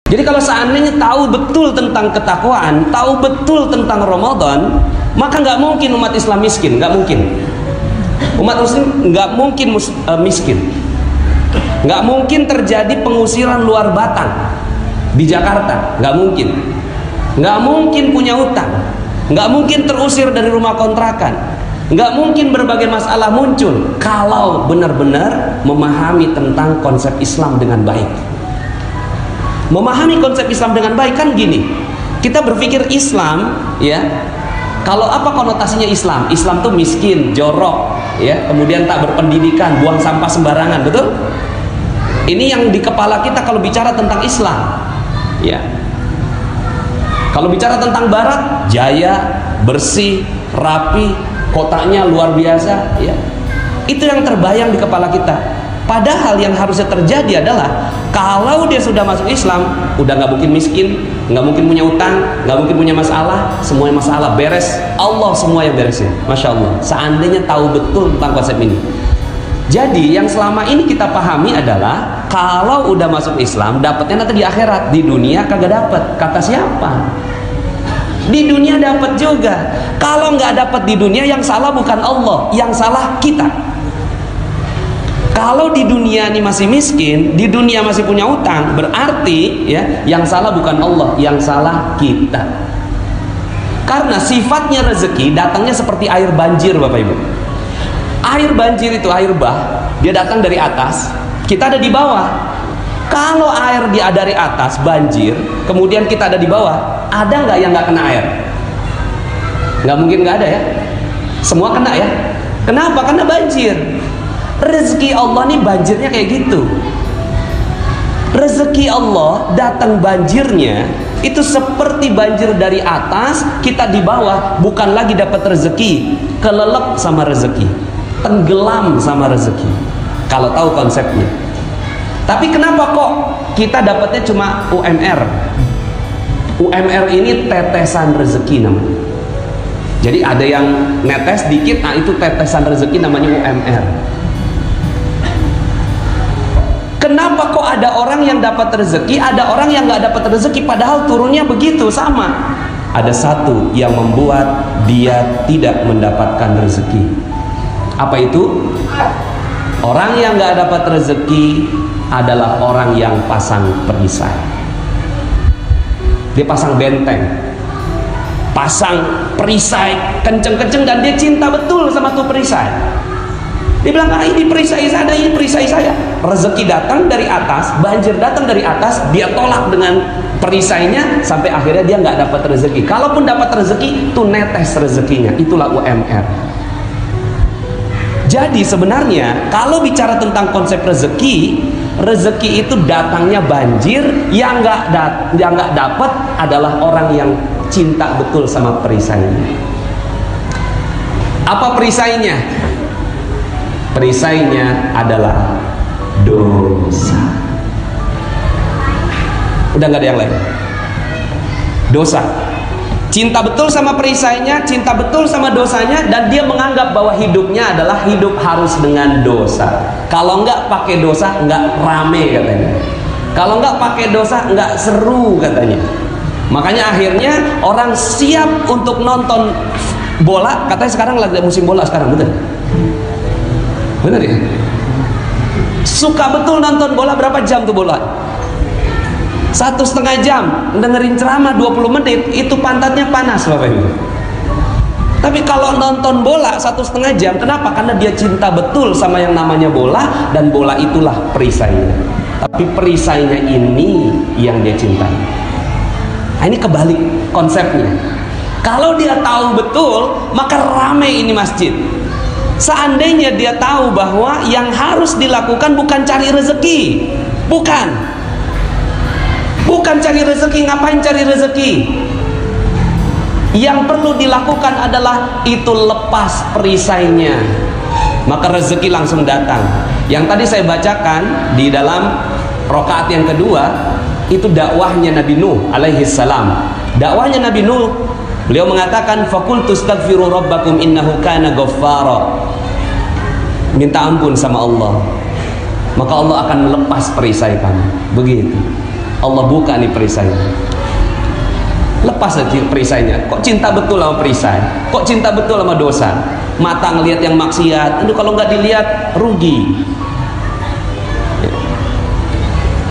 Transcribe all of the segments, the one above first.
Jadi kalau seandainya tahu betul tentang ketakwaan, tahu betul tentang Ramadan, maka nggak mungkin umat Islam miskin, nggak mungkin. Umat Muslim nggak mungkin miskin, nggak mungkin terjadi pengusiran luar batang di Jakarta, nggak mungkin. Nggak mungkin punya utang, nggak mungkin terusir dari rumah kontrakan, nggak mungkin berbagai masalah muncul kalau benar-benar memahami tentang konsep Islam dengan baik. Memahami konsep Islam dengan baik kan gini, kita berpikir Islam, ya, kalau apa konotasinya Islam? Islam tuh miskin, jorok, ya, kemudian tak berpendidikan, buang sampah sembarangan, betul? Ini yang di kepala kita kalau bicara tentang Islam, ya. Kalau bicara tentang Barat, jaya, bersih, rapi, kotanya luar biasa, ya. Itu yang terbayang di kepala kita. Padahal yang harusnya terjadi adalah kalau dia sudah masuk Islam, udah nggak mungkin miskin, nggak mungkin punya utang, nggak mungkin punya masalah, semuanya masalah beres. Allah semua yang beresin, masya Allah. Seandainya tahu betul tentang konsep ini. Jadi yang selama ini kita pahami adalah kalau udah masuk Islam, dapatnya nanti di akhirat, di dunia kagak dapat. Kata siapa? Di dunia dapat juga. Kalau nggak dapat di dunia, yang salah bukan Allah, yang salah kita. Kalau di dunia ini masih miskin, di dunia masih punya utang, berarti ya yang salah bukan Allah, yang salah kita. Karena sifatnya rezeki datangnya seperti air banjir, Bapak Ibu. Air banjir itu air bah, dia datang dari atas, kita ada di bawah. Kalau air dia dari atas banjir, kemudian kita ada di bawah, ada nggak yang nggak kena air? Nggak mungkin nggak ada ya. Semua kena ya. Kenapa? Karena banjir. Rezeki Allah nih banjirnya kayak gitu. Rezeki Allah datang banjirnya itu seperti banjir dari atas, kita di bawah, bukan lagi dapat rezeki, kelelep sama rezeki, tenggelam sama rezeki. Kalau tahu konsepnya. Tapi kenapa kok kita dapatnya cuma UMR? UMR ini tetesan rezeki namanya. Jadi ada yang netes dikit, nah itu tetesan rezeki namanya UMR. Kenapa kok ada orang yang dapat rezeki, ada orang yang nggak dapat rezeki, padahal turunnya begitu sama? Ada satu yang membuat dia tidak mendapatkan rezeki. Apa itu? Orang yang nggak dapat rezeki adalah orang yang pasang perisai. Dia pasang benteng, pasang perisai kenceng-kenceng, dan dia cinta betul sama tuh perisai. Dia bilang, ah, ini perisai saya, ini perisai saya. Rezeki datang dari atas, banjir datang dari atas, dia tolak dengan perisainya, sampai akhirnya dia nggak dapat rezeki. Kalaupun dapat rezeki, itu netes rezekinya. Itulah UMR. Jadi sebenarnya kalau bicara tentang konsep rezeki, rezeki itu datangnya banjir. Yang nggak dapat adalah orang yang cinta betul sama perisainya. Apa perisainya? Perisainya adalah dosa. Udah nggak ada yang lain. Dosa. Cinta betul sama perisainya, cinta betul sama dosanya, dan dia menganggap bahwa hidupnya adalah hidup harus dengan dosa. Kalau nggak pakai dosa nggak rame katanya. Kalau nggak pakai dosa nggak seru katanya. Makanya akhirnya orang siap untuk nonton bola. Katanya sekarang lagi musim bola sekarang, betul? Benar ya? Suka betul nonton bola. Berapa jam tuh bola? 1,5 jam. Dengerin ceramah 20 menit, itu pantatnya panas, Bapak Ibu. Tapi kalau nonton bola 1,5 jam, kenapa? Karena dia cinta betul sama yang namanya bola, dan bola itulah perisainya. Tapi perisainya ini yang dia cintai. Nah, ini kebalik konsepnya. Kalau dia tahu betul, maka rame ini masjid. Seandainya dia tahu bahwa yang harus dilakukan bukan cari rezeki, bukan cari rezeki. Ngapain cari rezeki? Yang perlu dilakukan adalah itu lepas perisainya, maka rezeki langsung datang. Yang tadi saya bacakan di dalam rakaat yang kedua, itu dakwahnya Nabi Nuh alaihi salam. Dakwahnya Nabi Nuh, beliau mengatakan, faqultu astaghfiru rabbakum innahu kana ghaffara. Minta ampun sama Allah, maka Allah akan melepas perisai kamu. Begitu. Allah buka nih perisainya. Lepas aja perisainya. Kok cinta betul sama perisai? Kok cinta betul sama dosa? Mata ngelihat yang maksiat, aduh kalau nggak dilihat rugi.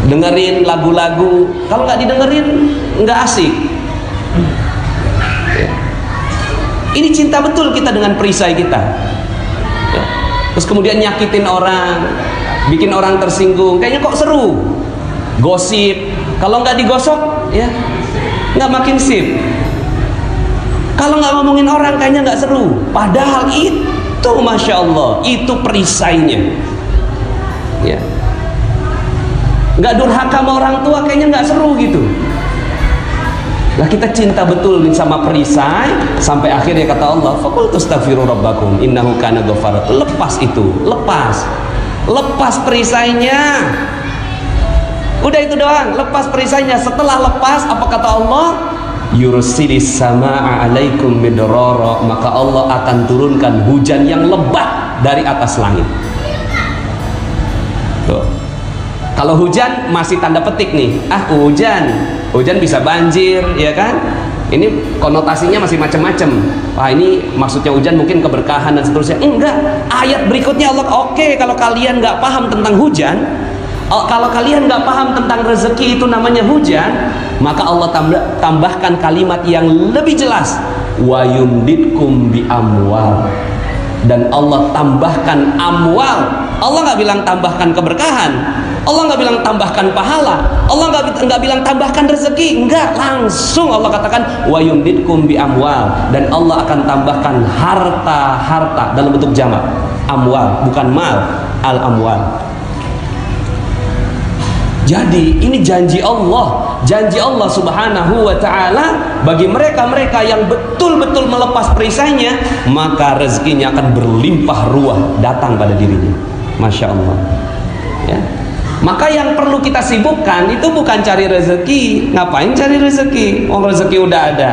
Dengerin lagu-lagu, kalau nggak didengerin nggak asik. Ini cinta betul kita dengan perisai kita. Terus kemudian nyakitin orang, bikin orang tersinggung, kayaknya kok seru. Gosip, kalau nggak digosok, ya nggak makin sip. Kalau nggak ngomongin orang, kayaknya nggak seru. Padahal itu, masya Allah, itu perisainya. Ya, nggak durhaka sama orang tua, kayaknya nggak seru gitu. Lah kita cinta betul sama perisai sampai akhirnya kata Allah, faqultu astaghfiru rabbakum innahu kana ghaffara. Lepas itu, lepas perisainya. Udah itu doang, lepas perisainya. Setelah lepas, apa kata Allah? Yursilis samaa alaikum midrara, maka Allah akan turunkan hujan yang lebat dari atas langit. Tuh. Kalau hujan masih tanda petik nih, hujan bisa banjir, ya kan? Ini konotasinya masih macam-macam. Wah, ini maksudnya hujan mungkin keberkahan dan seterusnya. Enggak. Ayat berikutnya Allah, oke, kalau kalian nggak paham tentang hujan, kalau kalian nggak paham tentang rezeki itu namanya hujan, maka Allah tambahkan kalimat yang lebih jelas, wa yumditkum bi amwal. Dan Allah tambahkan amwal. Allah nggak bilang tambahkan keberkahan, Allah nggak bilang tambahkan pahala, Allah nggak bilang tambahkan rezeki, enggak, langsung Allah katakan wa yumditkum bi amwal, dan Allah akan tambahkan harta dalam bentuk jamak, amwal, bukan mal, al amwal. Jadi ini janji Allah subhanahu wa ta'ala bagi mereka-mereka yang betul-betul melepas perisainya, maka rezekinya akan berlimpah ruah datang pada dirinya. Masya Allah, ya. Maka yang perlu kita sibukkan itu bukan cari rezeki. Ngapain cari rezeki? Rezeki udah ada.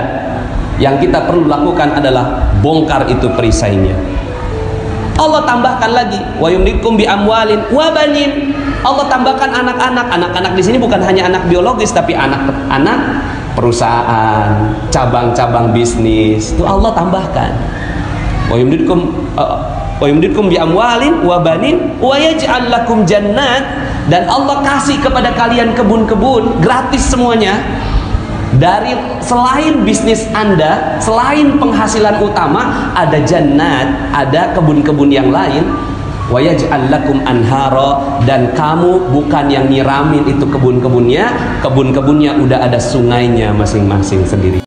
Yang kita perlu lakukan adalah bongkar itu perisainya. Allah tambahkan lagi, wa yumditkum bi amwalin wa banin. Allah tambahkan anak-anak. Anak-anak di sini bukan hanya anak biologis, tapi anak-anak perusahaan, cabang-cabang bisnis. Itu Allah tambahkan. Wa yumditkum bi amwalin wa banin wa yaj'al lakum jannat, dan Allah kasih kepada kalian kebun-kebun gratis semuanya. Dari selain bisnis Anda, selain penghasilan utama, ada jannat, ada kebun-kebun yang lain. Wa yaj'al lakum anhara, dan kamu bukan yang nyiramin itu kebun-kebunnya udah ada sungainya masing-masing sendiri.